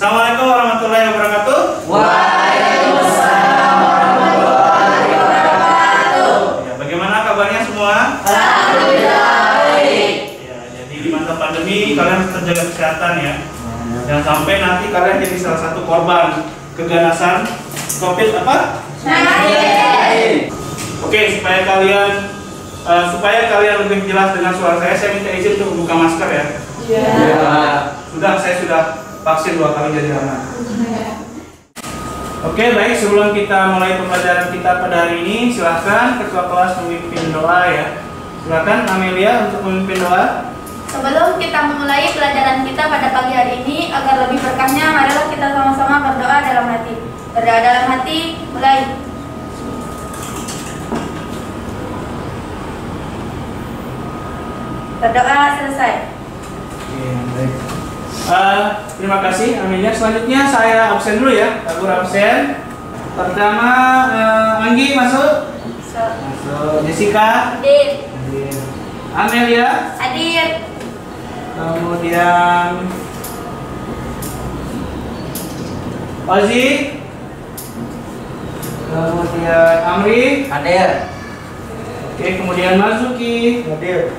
Assalamualaikum warahmatullahi wabarakatuh. Waalaikumsalam warahmatullahi wabarakatuh. Ya, bagaimana kabarnya semua? Alhamdulillah baik. Ya, jadi di masa pandemi kalian harus terjaga kesehatan ya. Jangan sampai nanti kalian jadi salah satu korban keganasan COVID apa? Oke, supaya kalian lebih jelas dengan suara saya minta izin untuk buka masker ya. Ya. Saya sudah vaksin 2 kali jadi aman. Oke, baik, sebelum kita mulai pembelajaran kita pada hari ini, silakan ketua kelas memimpin doa ya. Silakan Amelia untuk memimpin doa. Sebelum kita memulai pelajaran kita pada pagi hari ini, agar lebih berkahnya, marilah kita sama-sama berdoa dalam hati. Berdoa dalam hati, mulai. Berdoa selesai. Oke, baik. Terima kasih Amelia. Selanjutnya saya absen dulu ya. Tabur absen. Pertama Anggi masuk. Masuk. Jessica. Hadir. Hadir. Amelia. Hadir. Kemudian Ozi. Kemudian Amri. Hadir. Oke, kemudian Marzuki. Hadir.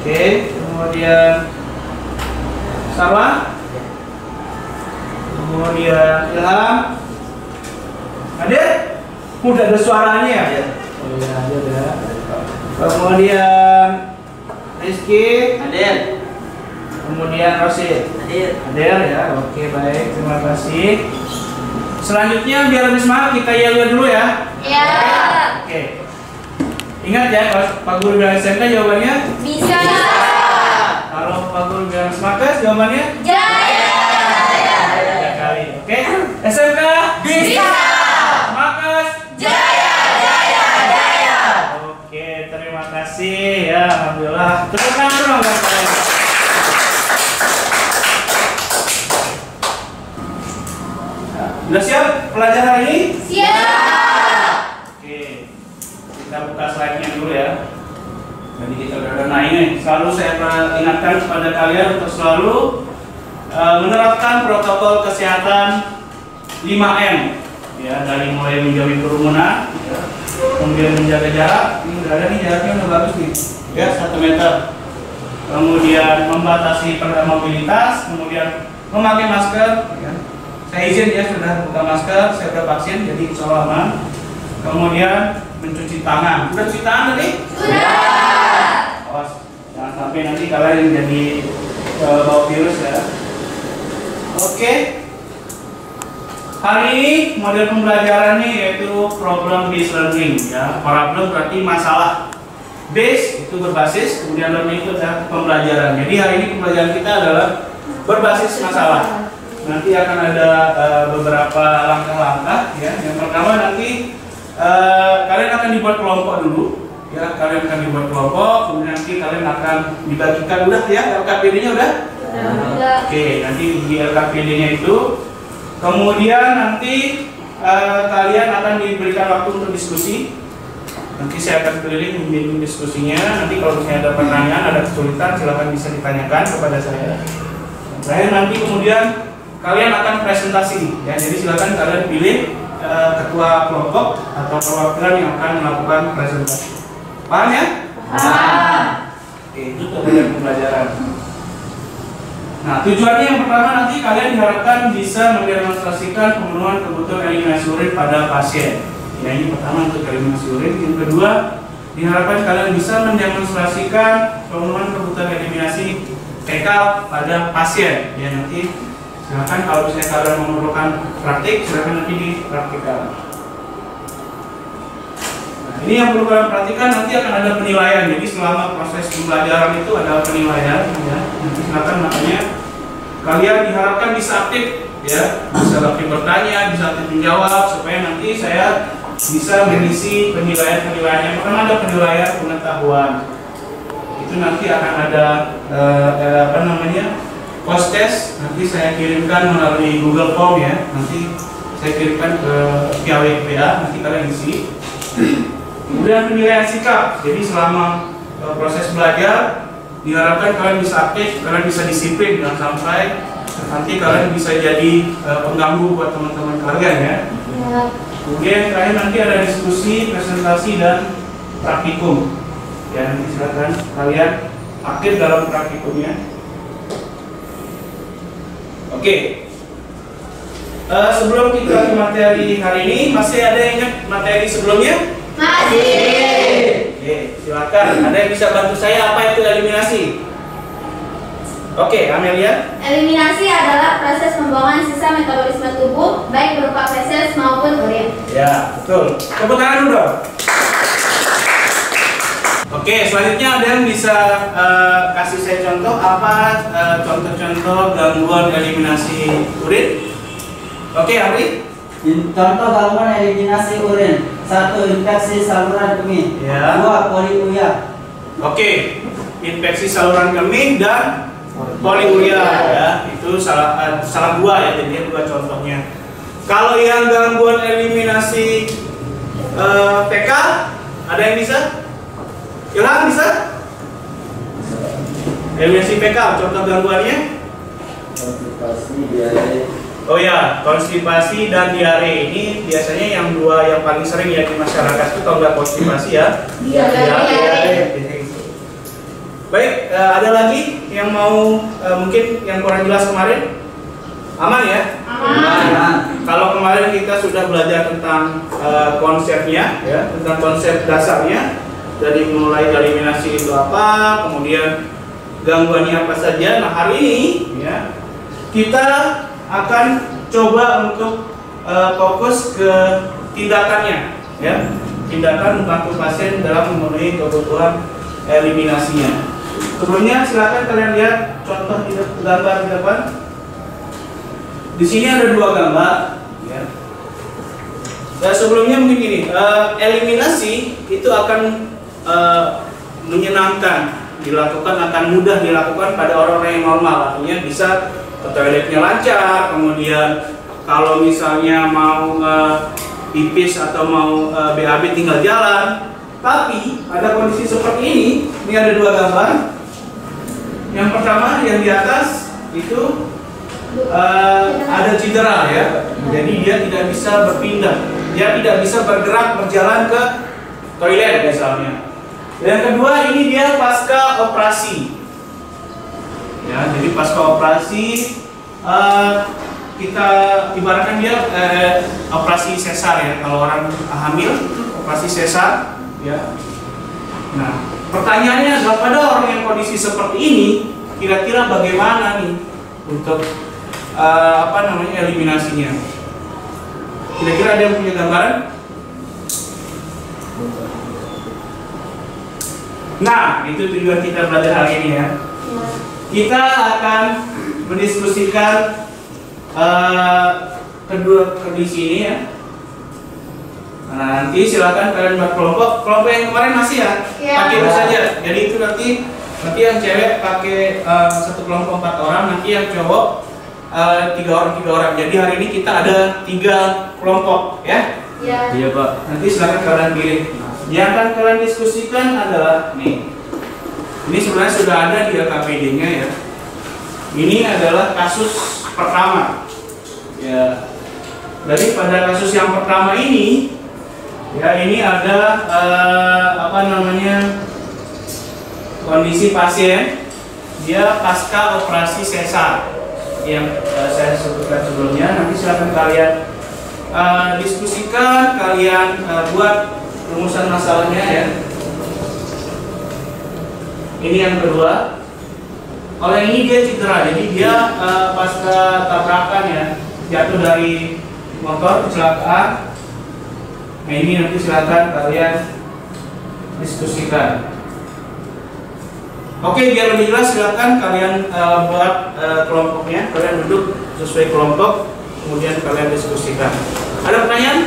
Oke, kemudian Sarwa. Kemudian Ilham. Hadir? Udah ada suaranya ya? Oh iya, ada ya. Kemudian Rizky. Hadir. Kemudian Rosid. Hadir. Hadir ya. Oke, baik. Terima kasih. Selanjutnya biar lebih semangat kita iya dulu ya. Ya. Oke. Ingat ya, kalau Pak Guru bilang SMK jawabannya Bisa. kalau Pak Guru bilang Smartest jawabannya Jaya. tiga kali. Oke. SMK Bisa. Smartest. Jaya. Jaya. Oke, terima kasih ya. Alhamdulillah. Tepuk tangan dong buat kalian. Sudah siap pelajaran ini? Siap. Oke. Kita buka slide-nya dulu ya. Jadi kita udah naik nih. Selalu saya ingatkan kepada kalian untuk selalu menerapkan protokol kesehatan 5M ya, dari mulai menjauhi kerumunan ya, kemudian menjaga jarak. Ini udah ada nih jaraknya, udah bagus nih ya, 1 meter. Kemudian membatasi mobilitas, kemudian memakai masker ya. Saya izin ya, sudah buka masker, saya sudah vaksin, jadi insya Allah aman. Kemudian mencuci tangan. Sudah cuci tangan tadi? Sudah. Awas, jangan sampai nanti kalian jadi bawa virus ya. Oke. Hari ini model pembelajarannya yaitu problem based learning ya. Problem berarti masalah. Base itu berbasis, kemudian learning itu adalah pembelajaran. Jadi hari ini pembelajaran kita adalah berbasis masalah. Nanti akan ada beberapa langkah-langkah ya. Yang pertama nanti kalian akan dibuat kelompok dulu ya, kalian akan dibuat kelompok, kemudian nanti kalian akan dibagikan, udah ya LKPD-nya udah? Oke, nanti di LKPD-nya itu kemudian nanti kalian akan diberikan waktu untuk diskusi. Nanti saya akan keliling membimbing diskusinya. Nanti kalau misalnya ada pertanyaan, ada kesulitan, silakan bisa ditanyakan kepada saya. Saya nanti kemudian kalian akan presentasi ya, jadi silakan kalian pilih ketua kelompok atau perwakilan yang akan melakukan presentasi. Paham ya? Paham. Oke, itu tujuan pembelajaran. Nah, tujuannya yang pertama nanti kalian diharapkan bisa mendemonstrasikan pemenuhan kebutuhan eliminasi urin pada pasien. Ya, ini pertama untuk eliminasi urin. Yang kedua, diharapkan kalian bisa mendemonstrasikan pemenuhan kebutuhan eliminasi fekal pada pasien. Ya, nanti silakan kalau misalnya kalian memerlukan praktik, silakan nanti dipraktikkan. Nah, ini yang perlu kalian perhatikan, nanti akan ada penilaian. Jadi selama proses pembelajaran itu ada penilaian ya. Nanti silakan, makanya kalian diharapkan bisa aktif ya, bisa aktif bertanya, bisa aktif menjawab, supaya nanti saya bisa mengisi penilaian-penilaian. Yang pertama ada penilaian pengetahuan. Itu nanti akan ada post test, nanti saya kirimkan melalui Google Form ya. Nanti saya kirimkan ke via WA, nanti kalian isi. Kemudian penilaian sikap. Jadi selama proses belajar diharapkan kalian bisa aktif, kalian bisa disiplin, jangan sampai Nanti kalian bisa jadi pengganggu buat teman-teman kalian ya. Kemudian terakhir nanti ada diskusi, presentasi, dan praktikum. Ya, nanti silakan kalian aktif dalam praktikumnya. Oke. Sebelum kita ke materi hari ini, masih ada yang ingat materi sebelumnya? Masih. Oke, silakan. Ada yang bisa bantu saya apa itu eliminasi? Oke, Amelia. Eliminasi adalah proses pembuangan sisa metabolisme tubuh, baik berupa feses maupun urin. Ya, betul. Tepuk tangan dulu dong. Oke, selanjutnya ada yang bisa kasih saya contoh apa contoh-contoh gangguan eliminasi urin? Oke, Ari. Contoh gangguan eliminasi urin: 1. Infeksi saluran kemih. Ya. 2. Poliuria. Oke, infeksi saluran kemih dan poliuria ya, itu salah dua ya, jadi dua contohnya. Kalau yang gangguan eliminasi PK, ada yang bisa? Ilham bisa? Eliminasi PK, contoh gangguannya? Konstipasi, diare. Oh ya, konstipasi dan diare ini biasanya yang dua yang paling sering ya di masyarakat itu. Kalau nggak konstipasi ya diare. Baik, ada lagi yang mau mungkin yang kurang jelas kemarin? Aman ya? Aman. Kalau kemarin kita sudah belajar tentang konsepnya, ya, tentang konsep dasarnya, dari mulai eliminasi itu apa, kemudian gangguannya apa saja. Nah, hari ini ya kita akan coba untuk fokus ke tindakannya, ya, tindakan membantu pasien dalam memenuhi kebutuhan eliminasinya. Sebelumnya silakan kalian lihat contoh gambar di depan. Di sini ada dua gambar. Ya. Dan sebelumnya mungkin gini, eliminasi itu akan menyenangkan dilakukan, akan mudah dilakukan pada orang-orang yang normal. Artinya bisa ke toiletnya lancar, kemudian kalau misalnya mau pipis atau mau BAB tinggal jalan. Tapi ada kondisi seperti ini ada dua gambar. Yang pertama yang di atas itu ada cedera ya, jadi dia tidak bisa berpindah, dia tidak bisa bergerak berjalan ke toilet misalnya. Yang kedua ini dia pasca operasi, ya, jadi pasca operasi kita ibaratkan dia operasi sesar ya, kalau orang hamil operasi sesar ya. Nah, pertanyaannya adalah pada orang yang kondisi seperti ini, kira-kira bagaimana nih untuk eliminasinya? Kira-kira ada yang punya gambaran? Nah, itu tujuan kita belajar hari ini ya. Kita akan mendiskusikan kedua kondisi ini ya. Nah, nanti silakan kalian buat kelompok yang kemarin masih ya, pakai itu saja. Jadi itu nanti yang cewek pakai satu kelompok 4 orang, nanti yang cowok 3 orang. Jadi hari ini kita ada 3 kelompok ya. Iya Pak. Nanti silakan kalian pilih. Yang akan kalian diskusikan adalah nih. Ini sebenarnya sudah ada di LKPD-nya ya. Ini adalah kasus pertama. Ya. Jadi pada kasus yang pertama ini, ya, ini ada kondisi pasien dia pasca operasi sesar yang saya sebutkan sebelumnya. Nanti silakan kalian diskusikan, kalian buat rumusan masalahnya ya. Ini yang kedua. Kalau yang ini dia cedera, jadi dia pasca tabrakan ya, jatuh dari motor, kecelakaan. Nah, ini nanti silakan kalian diskusikan. Oke, biar lebih jelas silakan kalian buat kelompoknya, kalian duduk sesuai kelompok, kemudian kalian diskusikan. Ada pertanyaan?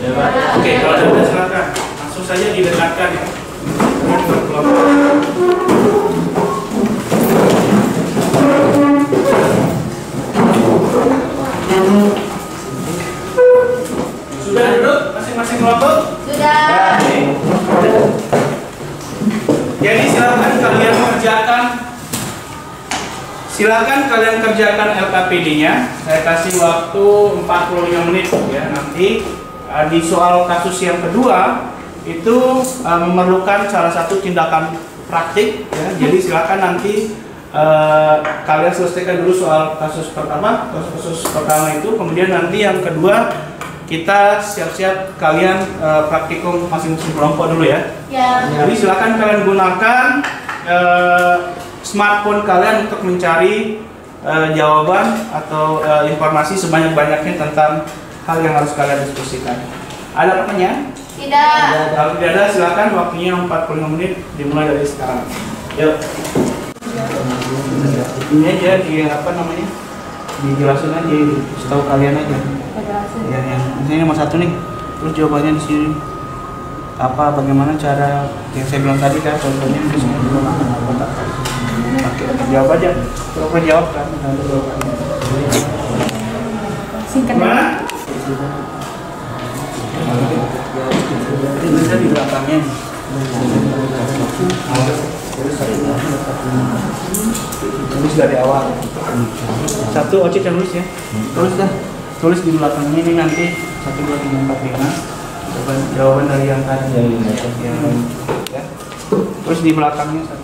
Ada Pak. Oke, kalau ada silakan langsung saja didekatkan ya. Kelompok. Sudah duduk masing-masing kelompok? Sudah. Jadi silakan kalian mengerjakan silakan kalian kerjakan LKPD-nya. Saya kasih waktu 45 menit ya. Nanti di soal kasus yang kedua itu memerlukan salah satu tindakan praktik ya. Jadi silakan nanti kalian selesaikan dulu soal kasus pertama itu, kemudian nanti yang kedua kita siap-siap kalian praktikum masing-masing kelompok dulu ya. Jadi silakan kalian gunakan smartphone kalian untuk mencari jawaban atau informasi sebanyak-banyaknya tentang hal yang harus kalian diskusikan. Ada pertanyaan? Tidak. Kalau tidak ada, silakan, waktunya 45 menit dimulai dari sekarang. Yuk. Ini aja dijelasin aja, tahu kalian aja. Ya, misalnya nomor 1 nih, terus jawabannya di sini. Bagaimana cara yang saya bilang tadi kan, contohnya di sini. Oke, jawab aja. Coba jawab kan. Gimana? Itu di belakangnya. Tulis dari awal. 1 Oci tulis ya. Tulis di belakangnya ini nanti 1, 2, 3, 4, 5. Jawaban dari yang tadi. Ya. Terus di belakangnya 1.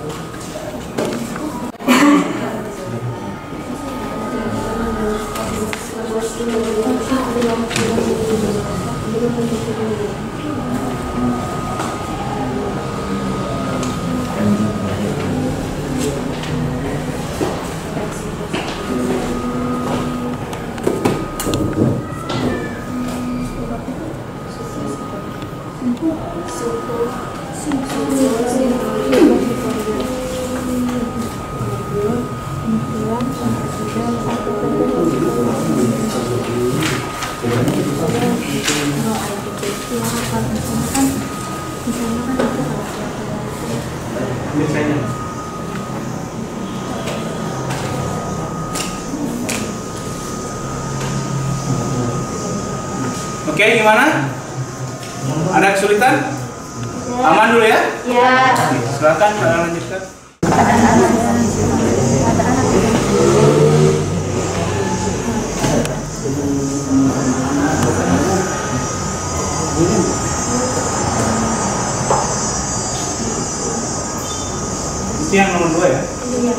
Oke, gimana? Ada kesulitan? Aman dulu ya? Ya. Silakan lanjutkan. Itu yang nomor 2 ya? Iya.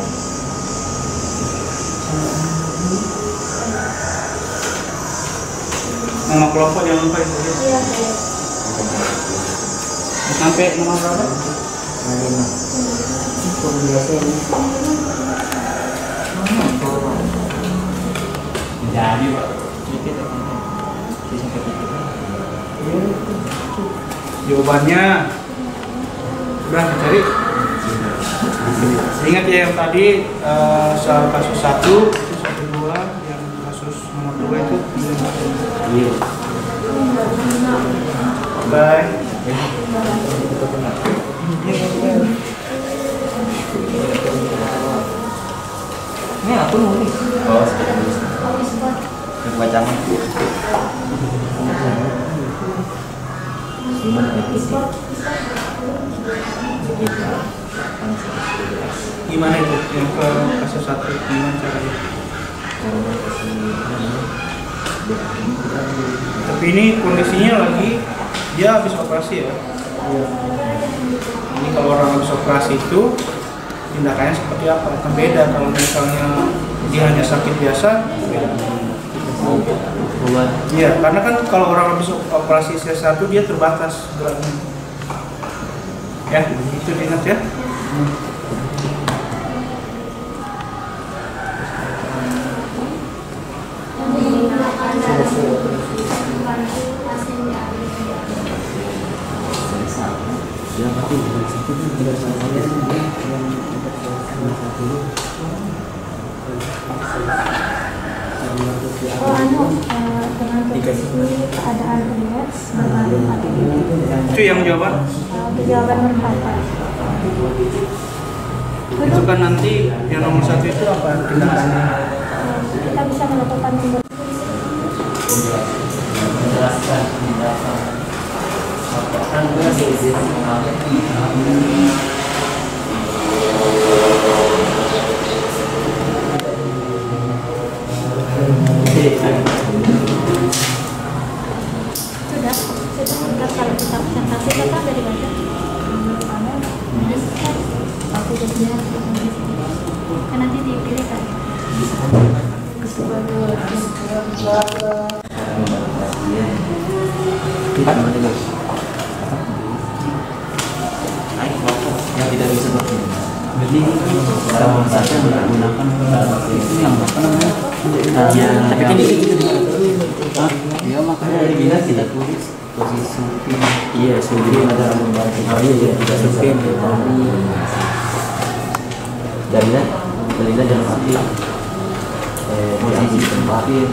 Nama kelompok jangan lupa itu ya. Iya. Sampai nomor berapa? 5. Jadi Pak. Jawabannya udah cari. Ingat ya yang tadi soal kasus 1 itu 1, 2, yang kasus nomor 2 itu. Iya. Bye. Ini aku nulis. Oh, kebacangan. Gimana itu yang ke kasus 1 gimana caranya? Tapi ini kondisinya lagi dia habis operasi ya. Ini kalau orang habis operasi itu tindakannya seperti apa? Kan beda kalau misalnya dia hanya sakit biasa. Beda. Iya, karena kan kalau orang habis operasi C1 dia terbatas geraknya. Ya, itu diingat ya. dengan keadaan rileks berbanding mati. Itu yang jawaban? Jawaban berkata. Itu kan nanti yang nomor 1 itu apa tindakannya? Kita bisa melakukan tindakan. yang tidak bisa jadi sama saja menggunakan itu yang apa namanya tapi kan ya makanya bila kita tulis posisi iya supin ada membantu iya tidak supin Dalila jangan mati posisi tempatin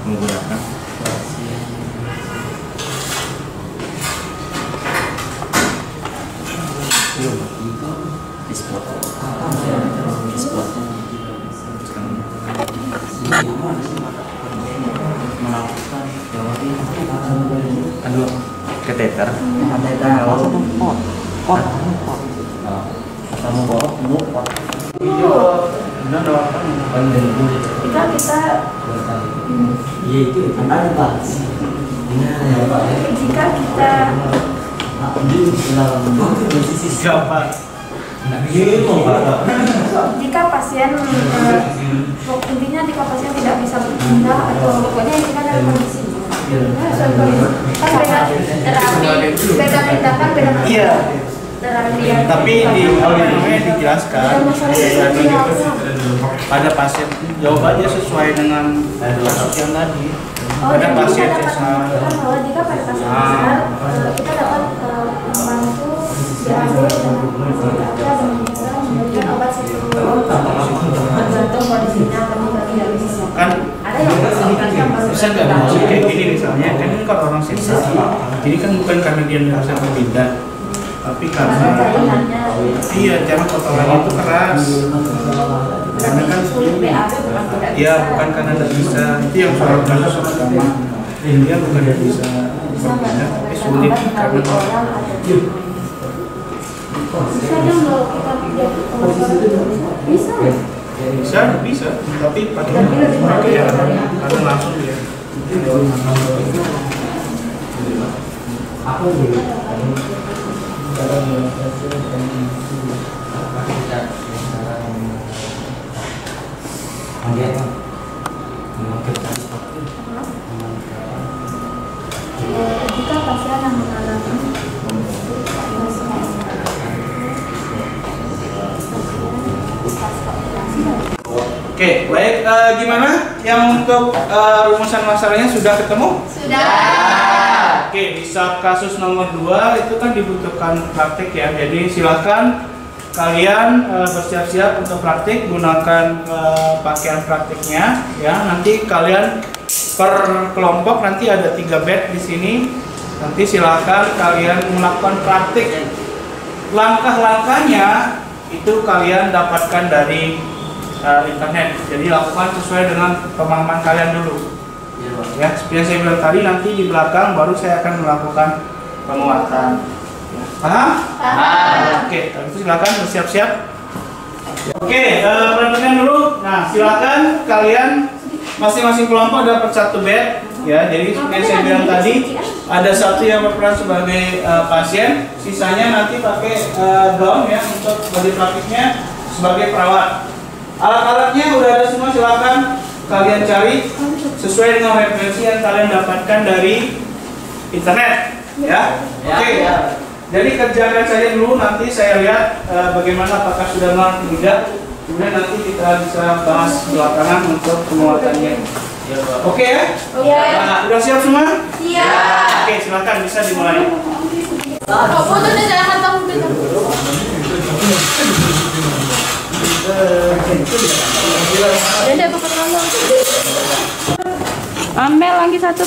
menggunakan aduh kateter Jika kita jika pasien intinya jika pasien tidak bisa berpindah atau pokoknya intinya dalam kondisi kan beda tindakan beda terapi. Tapi di awalnya dijelaskan pada pasien jawabannya sesuai dengan kasus yang tadi. Pada pasien sesar bahwa jika pada pasien sesar kita dapat membantu diambil dengan memberikan obat tergantung kondisinya kami tidak bisa. kan Ada yang bisa nggak dimaksud kayak gini misalnya kan ini kalau orang sesar jadi kan bukan karena dia merasa berpindah tapi karena iya cara kotorannya itu keras karena kan ya bukan karena tidak bisa itu yang soal kasus pertama dia bukan tidak bisa berpindah tapi sulit karena bisa tapi pakai ya karena langsung dia jika pasien yang mengalami Oke, baik. Gimana yang untuk rumusan masalahnya sudah ketemu? sudah. Oke, bisa kasus nomor 2 itu kan dibutuhkan praktik ya. Jadi silakan kalian bersiap-siap untuk praktik, gunakan pakaian praktiknya ya. Nanti kalian per kelompok nanti ada 3 bed di sini. Nanti silakan kalian melakukan praktik. Langkah-langkahnya itu kalian dapatkan dari internet. Jadi lakukan sesuai dengan pemahaman kalian dulu. Ya, seperti yang saya bilang tadi, nanti di belakang baru saya akan melakukan penguatan. Paham? Paham. Oke, kalau itu silakan bersiap-siap. Oke, perhatikan dulu. Nah, silakan kalian masing-masing kelompok dapat 1 bed. Ya, jadi seperti yang saya bilang tadi, ada 1 yang berperan sebagai pasien, sisanya nanti pakai gown ya untuk body praktiknya sebagai perawat. Alat-alatnya udah ada semua, silakan kalian cari sesuai dengan referensi yang kalian dapatkan dari internet ya. Oke. Jadi kerjakan saja dulu, nanti saya lihat bagaimana apakah sudah mampu tidak. Kemudian nanti kita bisa bahas belakangan untuk penguatannya. Oke ya? Nah, udah siap semua? Siap. Oke, silakan bisa dimulai. Ambil lagi 1.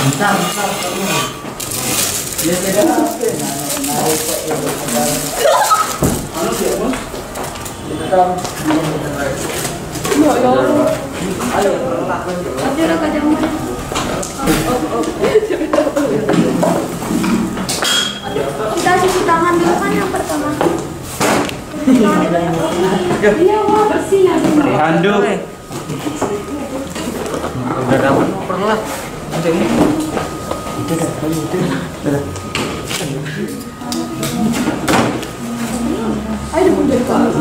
Bentar. Kita cuci tangan dulu kan yang pertama. Iya, wah bersih ya. Handuk. Udah dapat pernah. Ayo mundur kamu.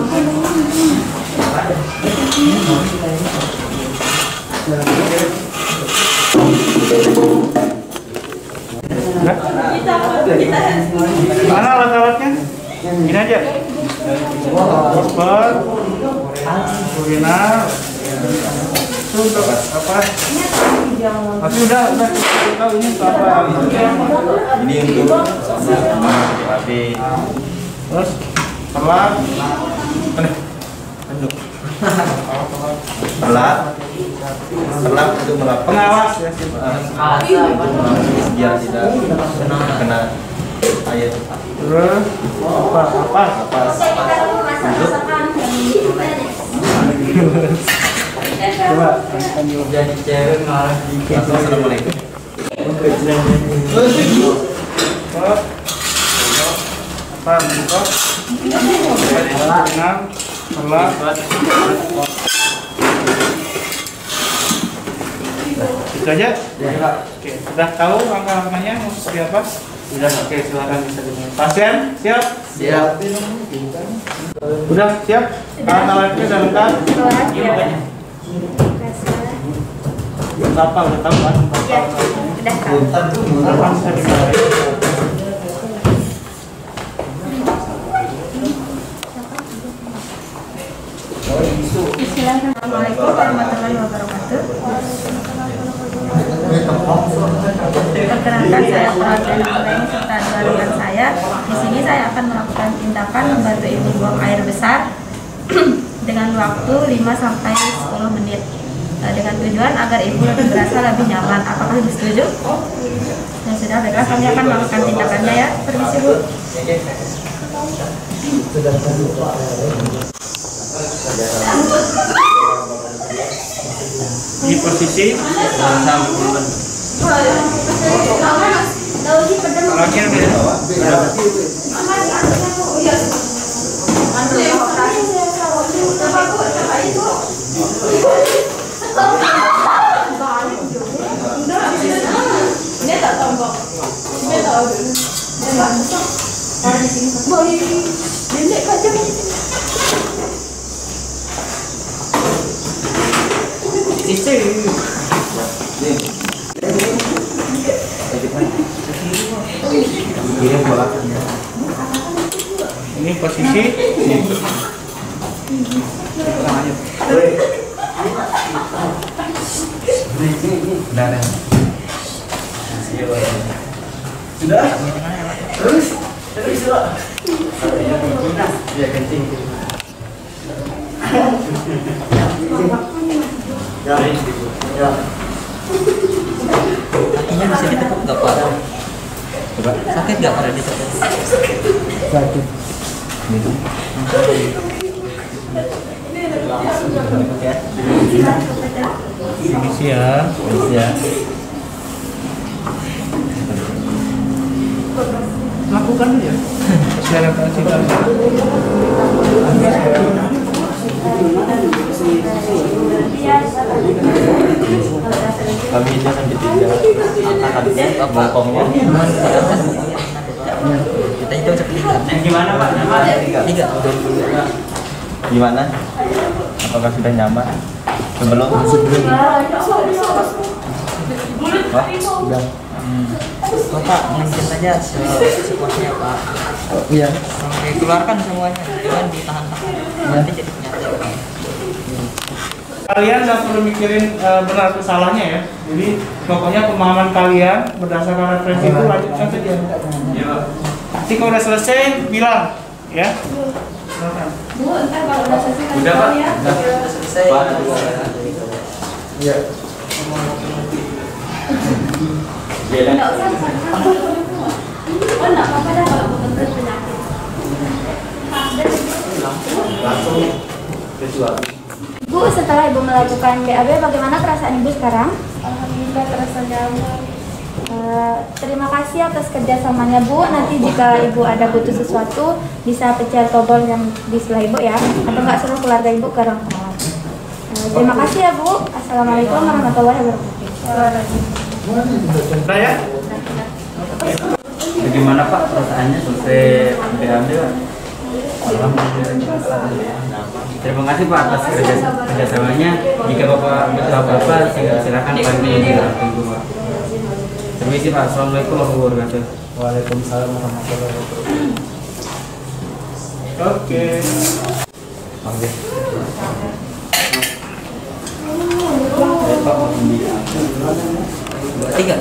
Mana alat-alatnya? Ini aja. Whisper, webinar. Itu untuk apa? Tapi udah tahu ini untuk apa? Ini untuk HP. Terus pelat, Pelak untuk melapis. pengawas ya. Biar tidak kena air. Terus apa? Coba. Jadi cewek malah dikit. Assalamualaikum. Apa? Bentuk. Dengan pelat. Itu aja. Oke, sudah tahu langkah-langkahnya mau seperti apa? Sudah. Oke, silakan bisa dimulai. Pasien siap? Siap. Udah siap? Alat-alatnya sudah lengkap? Apa udah tahu kan? Ya, udah tahu. Apa bisa dimulai? Assalamualaikum warahmatullahi wabarakatuh. Perkenalkan, saya Praden Nureni serta dua rekan saya. Di sini saya akan melakukan tindakan membantu ibu buang air besar dengan waktu 5 sampai 10 menit. Dengan tujuan agar ibu lebih berasa lebih nyaman. Apakah ibu setuju? Ya sudah, baiklah kami akan melakukan tindakannya ya. Permisi Bu. Di posisi terakhir ini posisi Sudah? Terus ya kencing. Ya. Kakinya masih ditekuk nggak Pak? Coba. Sakit nggak pada ditekuk? Sakit. Permisi ya. Lakukan aja. Secara konsistensi. Kami ini akan ditindak bokongnya. Kita hitung sepertiga. Gimana Pak? Tiga. Gimana? Apakah sudah nyaman? Sebelum? Wah, sudah. Bapak mungkin saja sepuasnya Pak. Iya. Sampai keluarkan semuanya, jangan ditahan-tahan. Nanti jadi penyakit. Kalian nggak perlu mikirin benar atau salahnya ya. Jadi pokoknya pemahaman kalian berdasarkan referensi itu lanjutkan saja. Nanti kalau udah selesai bilang ya. Silakan. Bu, ntar kalau udah selesai Udah, Pak. ya. Sudah selesai. Iya. Enggak usah disampaikan. Oh, enggak apa-apa dah kalau benar penyakit. Langsung Bu, setelah Ibu melakukan BAB, bagaimana perasaan Ibu sekarang? Alhamdulillah terasa nyaman. Terima kasih atas kerjasamanya Bu. Nanti jika Ibu ada butuh sesuatu, bisa pencet tombol yang di sebelah Ibu ya, atau nggak suruh keluarga Ibu ke ruang perawat. Terima kasih ya Bu. Assalamualaikum warahmatullahi wabarakatuh. Sudah ya? Bagaimana Pak perasaannya selesai BAB Pak? Terima kasih Pak atas kerjasamanya. Jika Bapak butuh apa-apa, silakan panggil di tunggu Pak. Permisi Pak. Assalamualaikum warahmatullahi wabarakatuh. Waalaikumsalam warahmatullahi wabarakatuh. Oke. Oke. Tiga.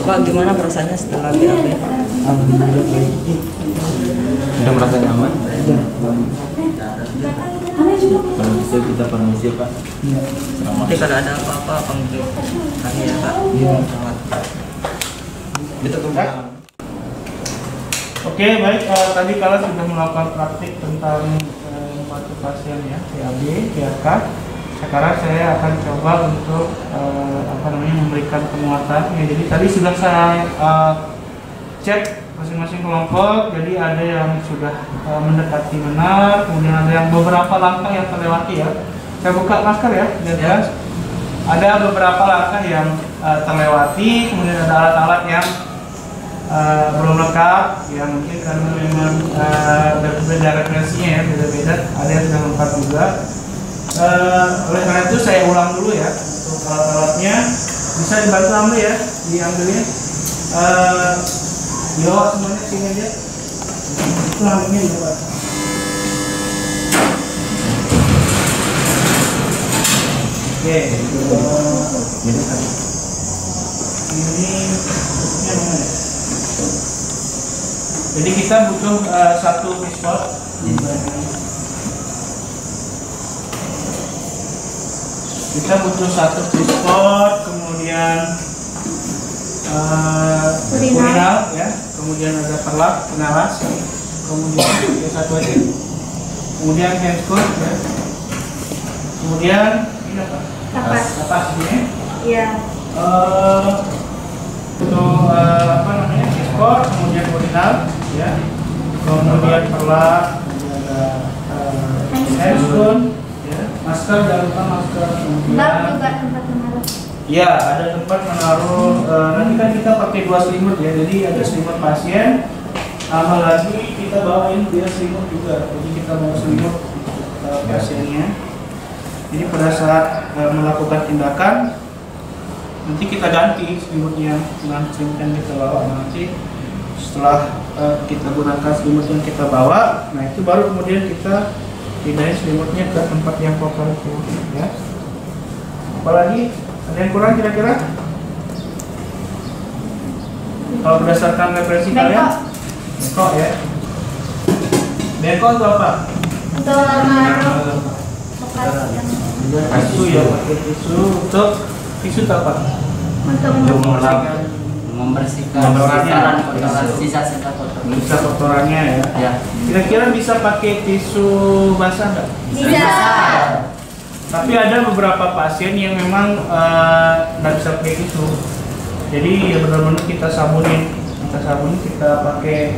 Bapak gimana perasaannya setelah BAB? Udah merasa nyaman? Kalau bisa kita permisi Pak. Nanti kalau ada apa-apa panggil kami ya Pak. Selamat. Kita tunggu. Oke, baik. Tadi kalian sudah melakukan praktik tentang membantu pasien ya, PAB, PRK. Sekarang saya akan coba untuk memberikan penguatan. Ya, jadi tadi sudah saya cek masing-masing kelompok. Jadi ada yang sudah mendekati benar, kemudian ada yang beberapa langkah yang terlewati ya. Saya buka masker ya, lihat. Ada beberapa langkah yang terlewati, kemudian ada alat-alat yang belum lengkap, ya mungkin karena memang berbeda referensinya ya, beda-beda. Ada yang sudah lengkap juga. Oleh karena itu saya ulang dulu ya untuk alat-alatnya. Bisa dibantu ambil ya, diambilnya. Dibawa semuanya sini aja. Itu ambilnya dibawa. Oke. Ini bentuknya mana ya? Jadi kita butuh satu pistol. Kita butuh satu pistol, kemudian urinal ya, kemudian ada perlak, penalas, kemudian ya, satu aja, kemudian handphone ya, kemudian ini apa? Kapas ini. Iya. Untuk pistol, kemudian urinal ya, kemudian perlak, kemudian ada handphone. Masker, jangan lupa masker. Bak juga tempat menaruh. Ya, ada tempat menaruh. Nanti kan kita pakai 2 selimut ya, jadi ada selimut pasien. Tambah lagi kita bawain dia selimut juga. Jadi kita bawa selimut pasiennya. Jadi pada saat melakukan tindakan, nanti kita ganti selimutnya dengan selimut yang kita bawa. Nanti setelah kita gunakan selimut yang kita bawa, nah itu baru kemudian kita pindahin selimutnya ke tempat yang kotor itu ya. Apalagi ada yang kurang kira-kira? Kalau berdasarkan referensi kalian, bengkok ya. Bengkok itu apa? Untuk menaruh bekas yang Tisu ya, pakai tisu. Untuk tisu itu apa? untuk membersihkan sisa-sisa kotoran. Bisa kotorannya ya. Ya. Kira-kira bisa pakai tisu basah nggak? bisa. Tapi ada beberapa pasien yang memang nggak bisa pakai tisu. Jadi ya benar-benar kita sabunin, kita pakai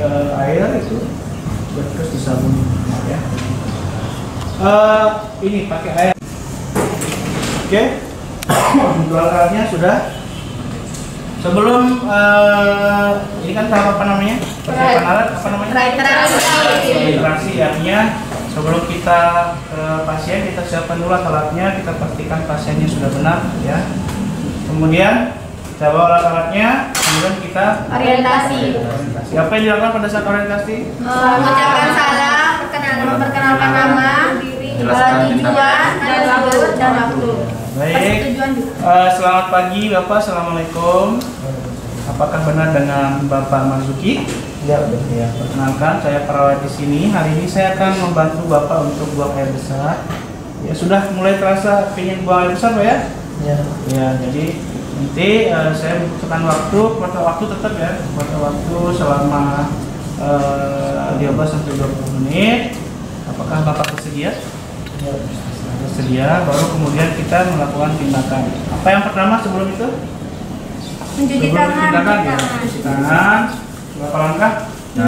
air itu, terus disabunin ya. Ini pakai air. Oke. Dua alatnya sudah. Sebelum ini kan tahap apa namanya? Persiapan alat apa namanya? Registrasi. Registrasi, artinya sebelum kita ke pasien, kita siapkan dulu alat-alatnya, kita pastikan pasiennya sudah benar ya. Kemudian kita bawa alat-alatnya, kemudian kita Orientasi. Apa yang dilakukan pada saat orientasi? Mengucapkan salam, memperkenalkan nama, tujuan, dan waktu. Baik. Selamat pagi Bapak, assalamualaikum. Apakah benar dengan Bapak Marzuki? Ya, perkenalkan saya perawat di sini. Hari ini saya akan membantu Bapak untuk buang air besar. Ya, sudah mulai terasa ingin buang air besar, Pak ya? Ya. Ya, jadi nanti saya membutuhkan waktu tetap ya, waktu selama 15-20 menit. Apakah Bapak bersedia? Ya, bersedia. Baru kemudian kita melakukan tindakan. Apa yang pertama sebelum itu? Mencuci tangan. Mencuci tangan. Berapa langkah? 6, 1,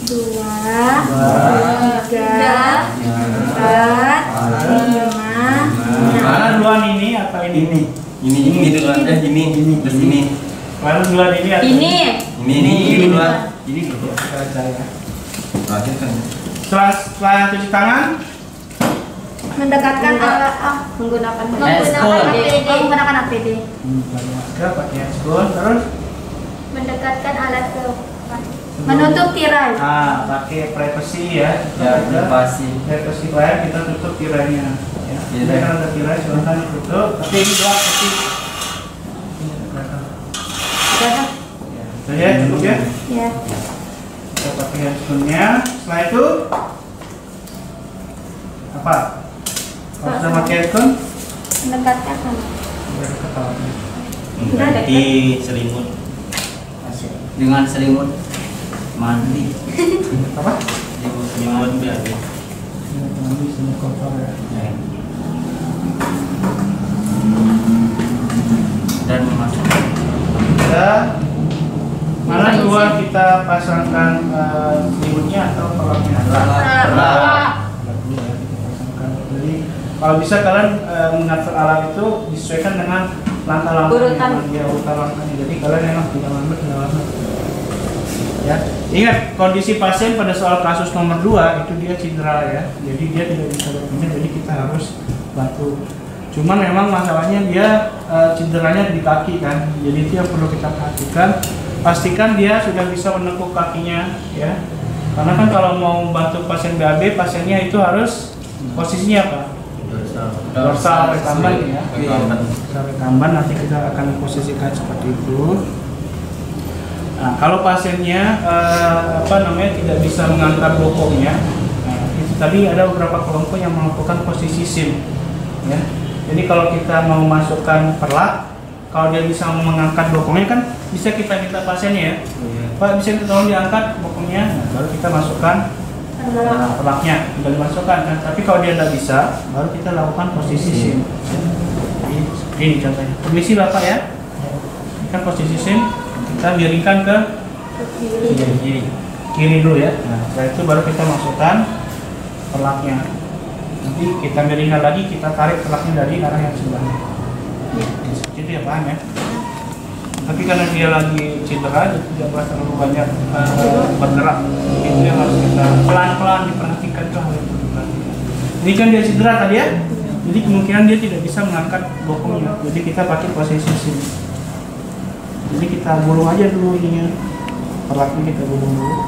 2, 3, 4, 5. Mana duluan ini atau ini? Ini duluan ini terus ini. Lalu duluan ini atau Ini duluan. Ini gitu. Kita cari ya. Terakhir kan. Setelah cuci tangan, Mendekatkan alat menggunakan APD. masker, pakai masker, terus Mendekatkan alat ke menutup tirai. pakai privacy ya. Ya, privasi. Privacy lain kita tutup tirainya. Ya. Jadi kalau ada tirai silahkan ditutup. Tapi ini doang pasti. Ya, cukup ya. Ya. Kita pakai handphonenya. Setelah itu apa? Kalau sudah pakai handphone, Mendekatkan sama. kepalanya. Ganti selimut. Dengan selimut mandi. Apa? Selimut biar Mandi sini kotor ya. dan memasukkan. Kita mana dua kita pasangkan selimutnya atau pelaknya? Pelak. Dulu ya kita pasangkan. Jadi kalau bisa kalian mengatur alat itu disesuaikan dengan langkah-langkahnya, urutan langkahnya. Jadi kalian memang tidak lambat. Ya, ingat kondisi pasien pada soal kasus nomor 2 itu dia cedera ya, jadi dia tidak bisa berpindah, jadi kita harus bantu. Cuman memang masalahnya dia cederanya di kaki kan, jadi itu yang perlu kita perhatikan. Pastikan dia sudah bisa menekuk kakinya ya, karena kan kalau mau bantu pasien BAB, pasiennya itu harus posisinya apa? Dorsal rekamban ya. Dorsal rekamban, nanti kita akan posisikan seperti itu. Nah, kalau pasiennya tidak bisa mengangkat bokongnya, nah, itu tadi ada beberapa kelompok yang melakukan posisi SIM, ya. Jadi kalau kita mau masukkan perlak, kalau dia bisa mengangkat bokongnya kan bisa kita minta pasiennya ya, Pak bisa tolong diangkat bokongnya, nah, baru kita masukkan perlaknya, tinggal dimasukkan. Nah, tapi kalau dia tidak bisa, baru kita lakukan posisi SIM. Ini contohnya. Permisi Bapak ya, ini kan posisi SIM. Kita miringkan ke kiri dulu ya. Nah, setelah itu baru kita masukkan perlaknya. Nanti kita miringkan lagi, kita tarik perlaknya dari arah yang sebelahnya. Seperti itu ya, paham ya? Tapi karena dia lagi cedera, tidak boleh terlalu banyak bergerak. Itu yang harus kita pelan-pelan diperhatikan, itu hal yang perlu diperhatikan. Ini kan dia cedera tadi ya, jadi kemungkinan dia tidak bisa mengangkat bokongnya. Jadi kita pakai posisi sini. Jadi kita gulung aja dulu ininya, perlaknya kita gulung dulu.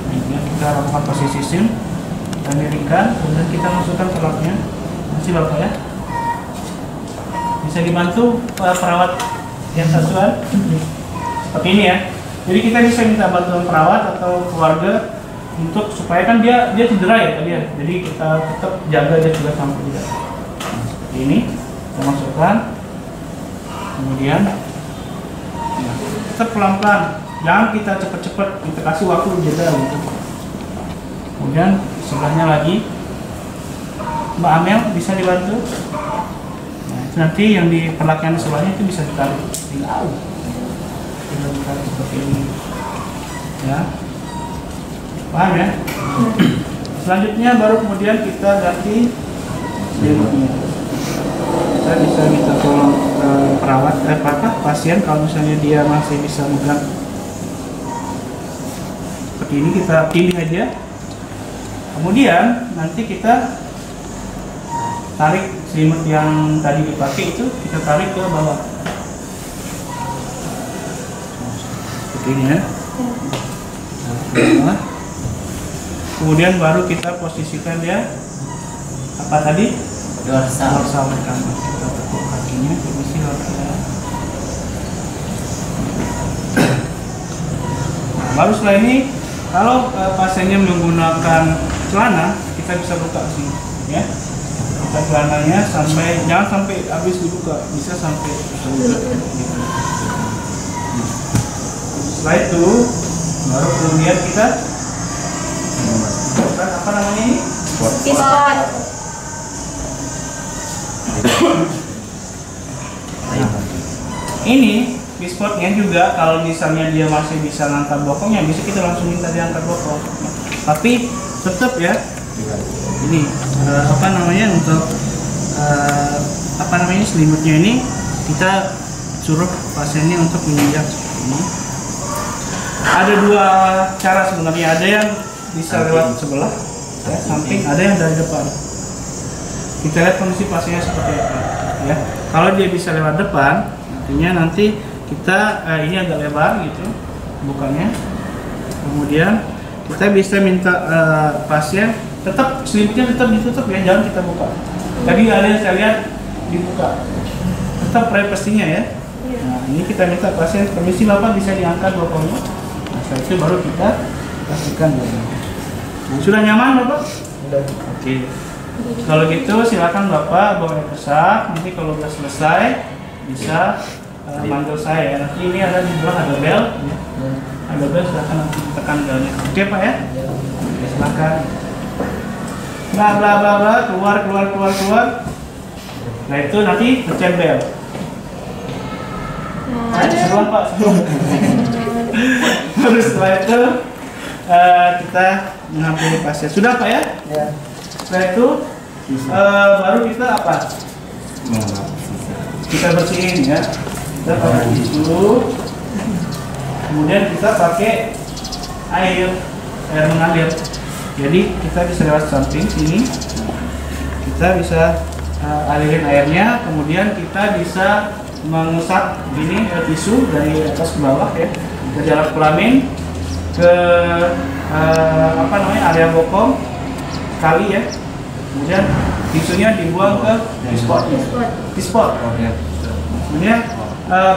Ini kita lakukan posisi SIM, kita miringkan, kemudian kita masukkan perlaknya. Masih Bapak ya. Bisa dibantu perawat yang satuan seperti ini ya. Jadi kita bisa minta bantuan perawat atau keluarga untuk supaya kan dia cedera ya tadi ya. Jadi kita tetap jaga dia juga sampai tidak. Nah, seperti ini kita masukkan. Kemudian ya, tetap pelan-pelan, jangan kita cepat-cepat, kita kasih waktu jeda gitu. Kemudian sebelahnya lagi Mbak Amel bisa dibantu. Nah, itu nanti yang di perlaknya di sebelahnya itu bisa ditarik, tinggal ditarik seperti ini ya, paham ya? Selanjutnya baru kemudian kita ganti selimutnya. Kita bisa minta tolong perawat pasien kalau misalnya dia masih bisa megang seperti ini, kita pilih aja. Kemudian nanti kita tarik selimut yang tadi dipakai itu, kita tarik ke bawah seperti ini ya. Nah, kemudian baru kita posisikan dia apa tadi? Dorsal. Dorsal kanan. Kita tekuk kakinya, posisi dorsal. Nah, baru setelah ini kalau pasiennya menggunakan celana, kita bisa buka sini ya. Buka celananya sampai, jangan sampai habis dibuka, bisa sampai setelah itu baru kemudian kita apa namanya ini? Pispot. Ini pispotnya juga kalau misalnya dia masih bisa ngangkat bokongnya, bisa kita langsung minta dia angkat bokong. Tapi tetap ya, ini apa namanya, untuk apa namanya, selimutnya ini kita suruh pasiennya untuk menginjak ini. Ada dua cara sebenarnya, ada yang bisa lewat sebelah ya, samping, ada yang dari depan. Kita lihat kondisi pasiennya seperti apa ya. Kalau dia bisa lewat depan, artinya nanti kita ini agak lebar gitu bukanya. Kemudian kita bisa minta pasien tetap selimutnya tetap ditutup ya, jangan kita buka. Tadi ada yang saya lihat dibuka, tetap privasinya ya. Nah, ini kita minta pasien, permisi Bapak bisa diangkat bokongnya. Nah, setelah itu baru kita pastikan. Nah, sudah nyaman Bapak? Sudah. Oke. Kalau gitu silakan Bapak bawa air besar. Nanti kalau sudah selesai bisa manggil saya. Nanti ini ada di bawah ada bel. Ya. Ada bel, silakan nanti tekan belnya. Oke Pak ya? Oke, silakan. Bla bla bla bla, keluar. Nah itu nanti pencet bel. Sebelum Pak. Terus setelah itu kita mengambil pasien. Sudah Pak ya? Ya. Setelah itu baru kita apa? Kita bersihin ya. Kita pakai tisu. Kemudian kita pakai air mengalir. Jadi kita bisa lewat samping sini. Kita bisa alirin airnya. Kemudian kita bisa mengusap ini tisu dari atas ke bawah ya. Dari alat kelamin ke apa namanya, area bokong sekali ya. Kemudian tisunya dibuang ke pispot. Sebenarnya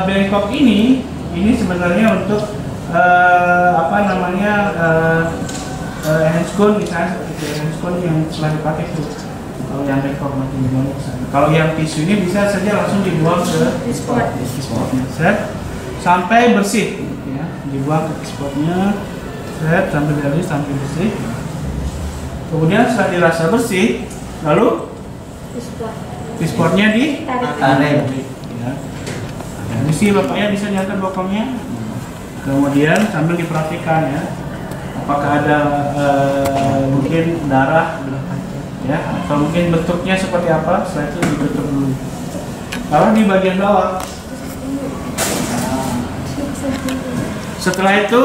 bengkok ini sebenarnya untuk apa namanya, handscone misalnya, seperti handscone yang telah dipakai itu. Kalau yang bengkok nanti dibuang ke sana. Kalau yang tisu ini bisa saja langsung dibuang ke pispotnya. Sampai bersih ya, dibuang ke pispotnya. Sampai dari sampai bersih. Kemudian setelah dirasa bersih, lalu pispotnya ditarik. Ya. Misi Bapaknya bisa nyata bokongnya. Kemudian sambil diperhatikan ya, apakah ada mungkin darah ya, atau mungkin bentuknya seperti apa. Setelah itu ditutup dulu. Lalu di bagian bawah. Setelah itu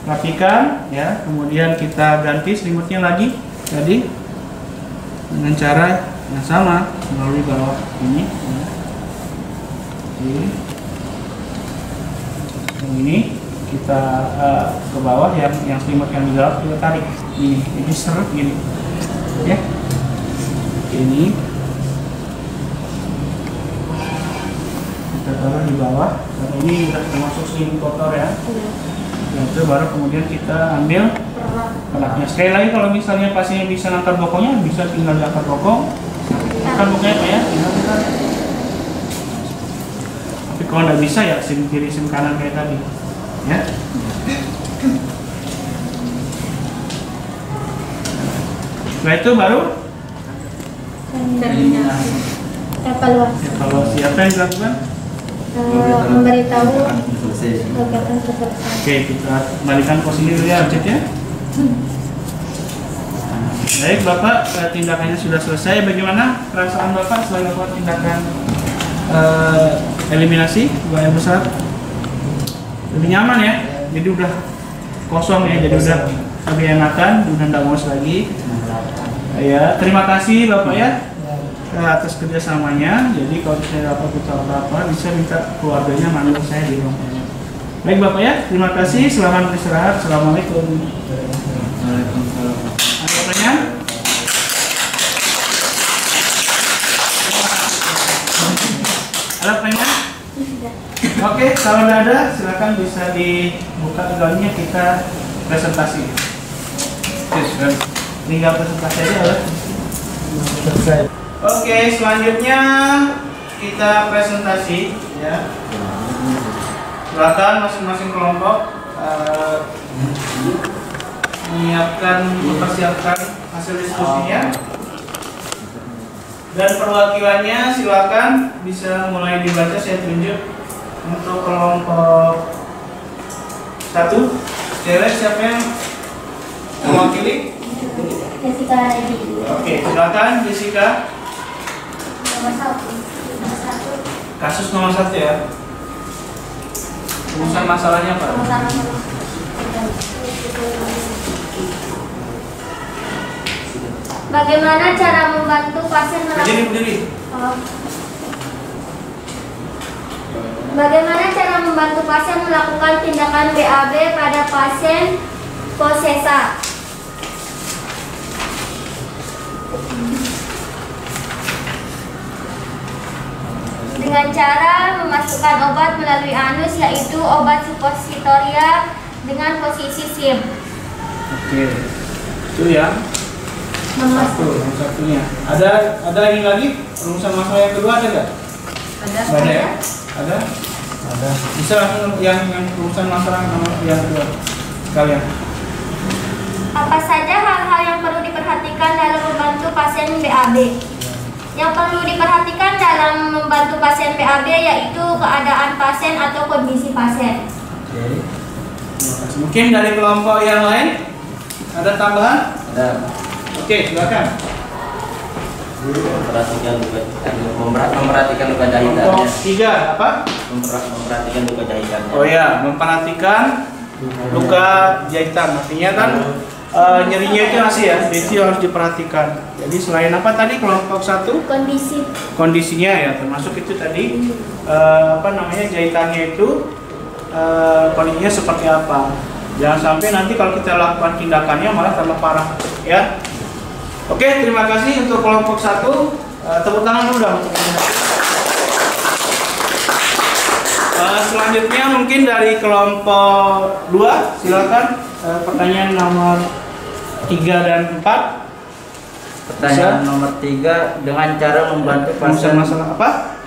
rapikan ya, kemudian kita ganti selimutnya lagi tadi dengan cara yang sama melalui bawah ini ya. Ini kita ke bawah, yang selimut yang di dalam kita tarik ini seret gini ya. Ini kita taruh di bawah, dan ini sudah termasuk selimut kotor ya. Itu baru kemudian kita ambil pelaknya. Sekali lagi, kalau misalnya pasiennya bisa angkat bokongnya, bisa tinggal diangkat bokong. Angkat bokongnya Pak ya, tinggal angkat. Tapi kalau nggak bisa ya sim kiri sim kanan kayak tadi ya. Setelah itu baru evaluasi. Apa yang dilakukan? Memberitahu kegiatan selesai. Oke, kita kembalikan posisi dulu ya, Arjit ya. Baik Bapak, tindakannya sudah selesai. Bagaimana perasaan Bapak setelah melakukan tindakan eliminasi buang air besar? Lebih nyaman ya? Jadi udah kosong ya, jadi udah lebih enakan, udah nggak ngos lagi. Ya, terima kasih Bapak ya atas kerjasamanya. Jadi kalau saya dapat apa bisa minta keluarganya manggil saya di ruangannya. Baik Bapak ya, terima kasih. Selamat beristirahat. Assalamualaikum. Waalaikumsalam. Ada pertanyaan? Ada pertanyaan? Oke, kalau tidak ada, silakan bisa dibuka tinggalnya kita presentasi. Tinggal presentasi aja ya. Oke, selanjutnya kita presentasi ya. Silakan masing-masing kelompok mempersiapkan hasil diskusinya. Dan perwakilannya silakan bisa mulai dibaca, saya tunjuk. Untuk kelompok 1, cewek siapa yang mewakili? Jessica Redi. Oke, silakan Jessica. Nomor 1. Kasus nomor 1 ya. Urusan masalahnya Pak. Bagaimana cara membantu pasien Berdiri. Bagaimana cara membantu pasien melakukan tindakan BAB pada pasien posesa? Dengan cara memasukkan obat melalui anus, yaitu obat suppositoria dengan posisi SIM. Oke. Itu ya. Nomor Satunya. Ada ini lagi? Rumusan masalah yang kedua ada nggak? Ada. Nggak ada ya? Ada? Ada. Bisa langsung yang rumusan masalah yang kedua kalian. Apa saja hal-hal yang perlu diperhatikan dalam membantu pasien BAB? Yang perlu diperhatikan dalam membantu pasien BAB yaitu keadaan pasien atau kondisi pasien. Oke. Mungkin dari kelompok yang lain ada tambahan? Ada. Oke, silakan. Memperhatikan luka jahitannya. Kelompok 3 apa? Memperhatikan luka jahitannya. Oh ya, memperhatikan luka jahitan. Artinya kan nyerinya itu masih ya, itu harus diperhatikan. Jadi selain apa tadi kelompok 1? Kondisinya ya, termasuk itu tadi jahitannya itu kondisinya seperti apa. Jangan sampai nanti kalau kita lakukan tindakannya malah tambah parah ya. Oke, terima kasih untuk kelompok 1. Tepuk tangan dulu dong. Selanjutnya mungkin dari kelompok 2, silakan pertanyaan nomor 3 dan 4. Pertanyaan nomor 3, dengan cara membantu pasien. Masalah apa?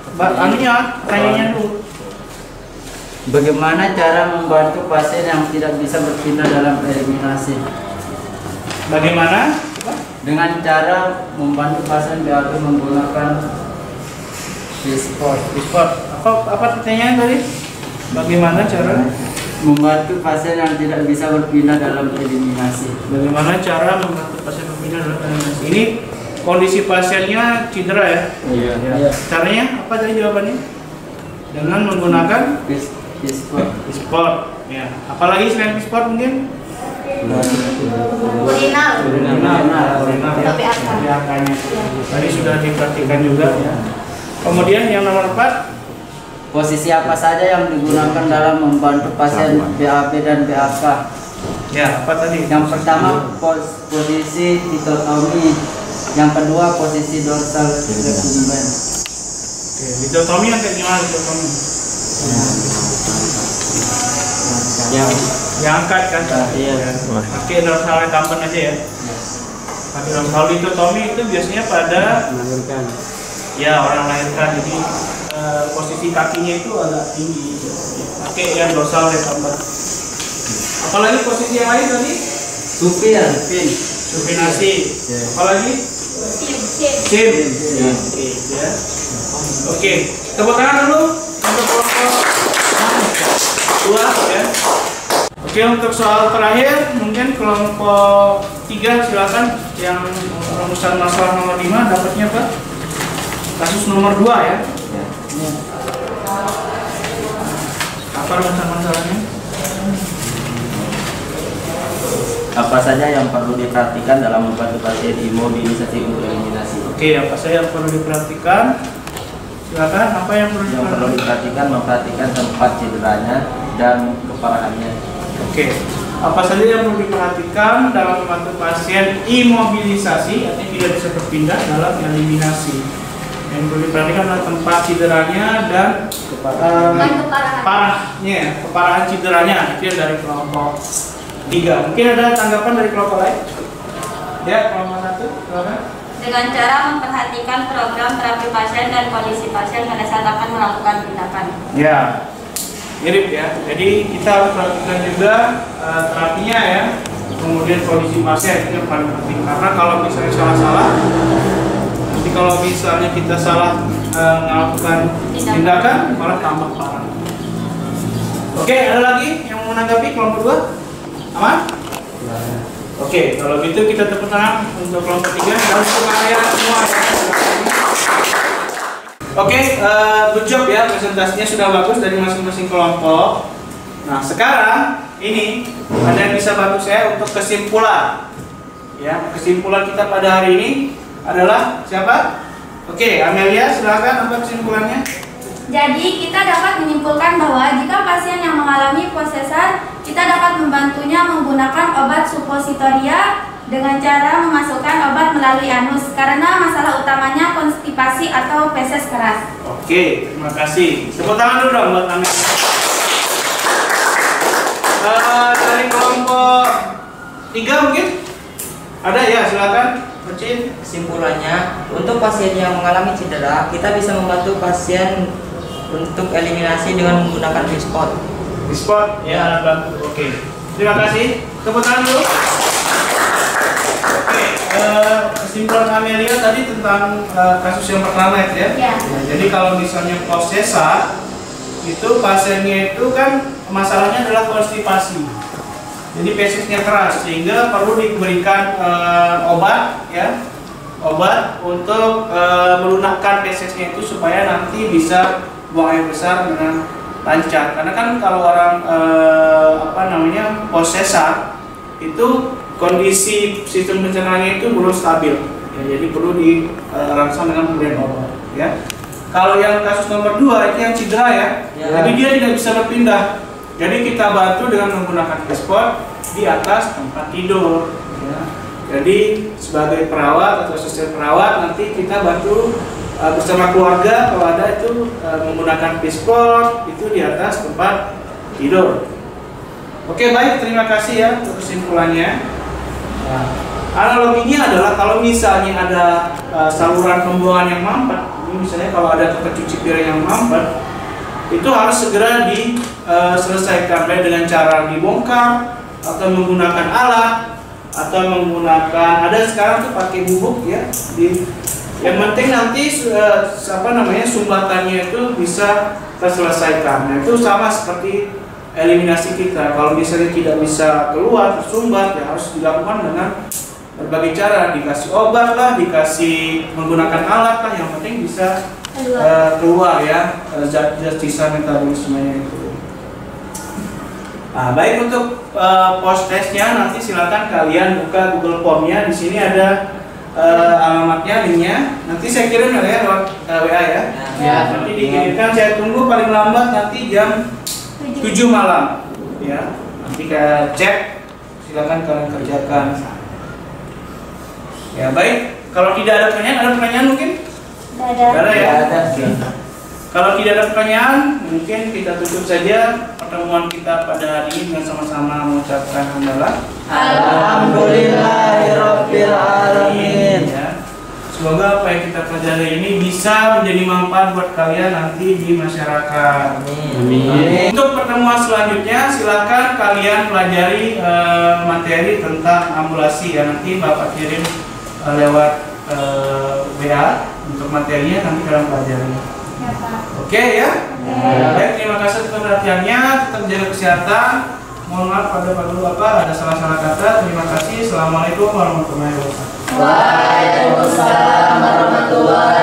Tanyanya dulu. Bagaimana cara membantu pasien yang tidak bisa berpindah dalam eliminasi? Bagaimana? Dengan cara membantu pasien BAB menggunakan Bisport. Apa pertanyaan tadi? Bagaimana cara membantu pasien yang tidak bisa berpindah dalam eliminasi? Bagaimana cara membantu pasien berpindah dalam eliminasi? Ini kondisi pasiennya cedera ya? Iya. Caranya apa tadi jawabannya? Dengan menggunakan Bisport. Ya. Apalagi selain Bisport mungkin? Urinal. Tadi sudah diperhatikan juga ya. Kemudian yang nomor 4, posisi apa saja yang digunakan dalam membantu pasien BAB dan BAK? ya apa tadi? Yang pertama posisi dikotomi, yang kedua posisi dorsal recumbent. Oke, dikotomi yang kayak gimana dikotomi? Yang angkat kan? Iya. Pakai dorsal recumbent aja ya. Pakai dorsal dikotomi itu biasanya pada ya orang melahirkan, jadi posisi kakinya itu agak tinggi. Oke, yang dorsal recumbent. Apalagi posisi yang lain tadi? Supinasi. Apalagi? Sim. Ya. Oke, tepuk tangan dulu untuk kelompok 2 ya. Oke, untuk soal terakhir mungkin kelompok 3 silakan yang rumusan masalah nomor 5 dapatnya Pak? Kasus nomor 2 ya. Apa rumusan masalahnya? Apa saja yang perlu diperhatikan dalam membantu pasien imobilisasi untuk eliminasi? Oke, apa saja yang perlu diperhatikan? Silakan, apa yang perlu Yang perlu diperhatikan, memperhatikan tempat cederanya dan keparahannya. Oke, apa saja yang perlu diperhatikan dalam membantu pasien imobilisasi, artinya tidak bisa berpindah dalam eliminasi. Yang perlu diperhatikan adalah tempat cederanya dan keparahan cederanya. Itu dari kelompok 3. Mungkin ada tanggapan dari kelompok lain? Ya, kelompok 1, silakan. Dengan cara memperhatikan program terapi pasien dan kondisi pasien pada saat akan melakukan tindakan. Ya, mirip ya. Jadi kita harus perhatikan juga terapinya ya, kemudian kondisi pasien itu yang paling penting. Karena kalau misalnya salah-salah, nanti kalau misalnya kita salah melakukan tindakan, malah tambah parah. Oke, ada lagi yang mau menanggapi kelompok 2? Aman? Oke, kalau gitu kita tepuk tangan untuk kelompok 3 dan untuk area semua. Oke, good job ya, presentasinya sudah bagus dari masing-masing kelompok. Nah, sekarang ini ada yang bisa bantu saya untuk kesimpulan. Ya, kesimpulan kita pada hari ini adalah siapa? Oke, Amelia, silakan apa kesimpulannya? Jadi kita dapat menyimpulkan bahwa jika pasien yang mengalami posesar, kita dapat membantunya menggunakan obat supositoria dengan cara memasukkan obat melalui anus karena masalah utamanya konstipasi atau feses keras. Oke, terima kasih. Tepuk tangan dulu dong buat Amelia. Dari kelompok 3 mungkin? Ada ya, silakan. Percin. Kesimpulannya, untuk pasien yang mengalami cedera, kita bisa membantu pasien untuk eliminasi dengan menggunakan Bispot. Bispot ya, alat bantu. Oke. Terima kasih. Tepuk tangan dulu. Oke, kesimpulan Amelia tadi tentang kasus yang pertama ya. Ya. Nah, jadi kalau misalnya posesar itu pasiennya itu kan masalahnya adalah konstipasi. Jadi fesesnya keras sehingga perlu diberikan obat ya. Obat untuk melunakkan fesesnya itu supaya nanti bisa buang air besar dengan lancar. Karena kan kalau orang posesar itu kondisi sistem pencernaannya itu belum stabil ya, jadi perlu dirangsang dengan pemberian obat ya. Kalau yang kasus nomor 2 itu yang cedera ya, jadi dia tidak bisa berpindah, jadi kita bantu dengan menggunakan Bispot di atas tempat tidur ya. Jadi sebagai perawat atau asisten perawat nanti kita bantu bersama keluarga kalau ada itu menggunakan Bispot itu di atas tempat tidur. Oke, baik, terima kasih ya untuk kesimpulannya. Nah, analoginya adalah kalau misalnya ada saluran pembuangan yang mampet, misalnya kalau ada tempat cuci piring yang mampet, itu harus segera diselesaikan baik dengan cara dibongkar atau menggunakan alat atau menggunakan sekarang tuh pakai bubuk ya. Yang penting nanti sumbatannya itu bisa terselesaikan. Nah, itu sama seperti eliminasi kita. Kalau misalnya tidak bisa keluar tersumbat ya harus dilakukan dengan berbagai cara, dikasih obat lah, dikasih menggunakan alat lah, yang penting bisa keluar ya zat-zat sisa metabolismenya itu. Nah, baik, untuk post testnya nanti silakan kalian buka Google Form-nya. Di sini ada alamatnya, linknya. Nanti saya kirim ya lewat WA ya. Nanti dikirimkan, saya tunggu paling lambat nanti jam 7 malam ya. Nanti kita cek, silakan kalian kerjakan. Ya, baik. Kalau tidak ada pertanyaan mungkin? Tidak ada ya. Kalau tidak ada pertanyaan, mungkin kita tutup saja pertemuan kita pada hari ini dengan sama-sama mengucapkan hamdalah. Alhamdulillahirabbil alamin. Ya. Semoga apa yang kita pelajari ini bisa menjadi manfaat buat kalian nanti di masyarakat. Amin. Untuk pertemuan selanjutnya, silakan kalian pelajari materi tentang ambulasi ya. Nanti Bapak kirim lewat WA untuk materinya, nanti kalian pelajari. Oke ya. Baik, terima kasih atas perhatiannya. Tetap jaga kesehatan. Mohon maaf pada Bapak ada salah-salah kata. Terima kasih. Assalamualaikum warahmatullahi wabarakatuh. Waalaikumsalam warahmatullahi